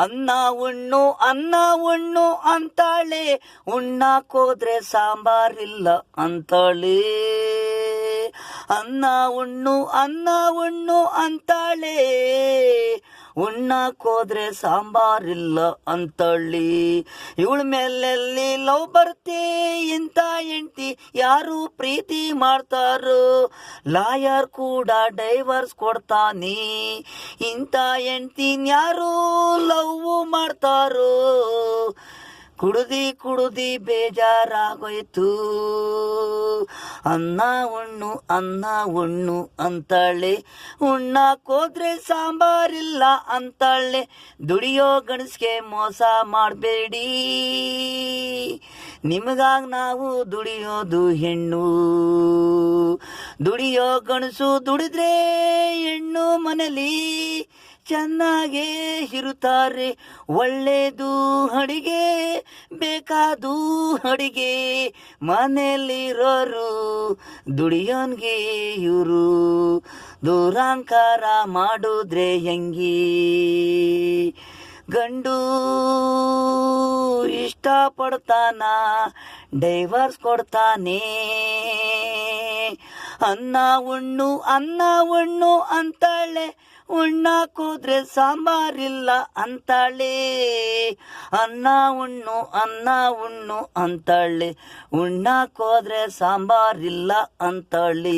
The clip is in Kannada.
ಅನ್ನ ಉಣ್ಣು ಅಂತಾಳೆ, ಉಣ್ಣಾಕೋದ್ರೆ ಸಾಂಬಾರಿಲ್ಲ ಅಂತಾಳೆ. ಅನ್ನ ಉಣ್ಣು ಅಂತಾಳೆ, ಉಣ್ಣಾಕೋದ್ರೆ ಸಾಂಬಾರಿಲ್ಲ ಅಂತಳ್ಳಿ. ಇವಳ ಮೇಲೆಲ್ಲಿ ಲವ್ ಬರ್ತಿ, ಇಂಥ ಹೆಂಡ್ತಿ ಯಾರು ಪ್ರೀತಿ ಮಾಡ್ತಾರೋ? ಲಾಯರ್ ಕೂಡ ಡೈವರ್ಸ್ ಕೊಡ್ತಾನೆ, ಇಂಥ ಹೆಂಡ್ತಿನ ಯಾರು ಲವ್ ಮಾಡ್ತಾರೋ? ಕುಡುದಿ ಬೇಜಾರಾಗೋಯ್ತು, ಅನ್ನ ಉಣ್ಣು ಅಂತಾಳೆ, ಉಣ್ಣಾಕೋದ್ರೆ ಸಾಂಬಾರಿಲ್ಲ ಅಂತಾಳೆ. ದುಡಿಯೋ ಗಣಸ್ಗೆ ಮೋಸ ಮಾಡಬೇಡಿ, ನಿಮಗಾಗಿ ನಾವು ದುಡಿಯೋದು ಹೆಣ್ಣು. ದುಡಿಯೋ ಗಣಸು ದುಡಿದ್ರೆ ಹೆಣ್ಣು ಮನೇಲಿ ಚೆನ್ನಾಗೇ ಇರುತ್ತಾರೆ. ಒಳ್ಳೆಯದು ಅಡಿಗೆ, ಬೇಕಾದು ಅಡಿಗೆ, ಮನೆಯಲ್ಲಿರೋರು ದುಡಿಯೋನ್ಗೆ ಇವರು ದೂರಾಂಕಾರ ಮಾಡಿದ್ರೆ ಹೆಂಗಿ? ಗಂಡು ಇಷ್ಟಪಡ್ತಾನ, ಡೈವರ್ಸ್ ಕೊಡ್ತಾನೆ. ಅನ್ನ ಉಣ್ಣು ಅಂತಾಳೆ, ಉಣ್ಣಾಕೋದ್ರೆ ಸಾಂಬಾರಿಲ್ಲ ಅಂತಾಳೆ. ಅನ್ನ ಉಣ್ಣು ಅಂತಾಳೆ, ಉಣ್ಣಾಕೋದ್ರೆ ಸಾಂಬಾರಿಲ್ಲ ಅಂತಾಳೆ.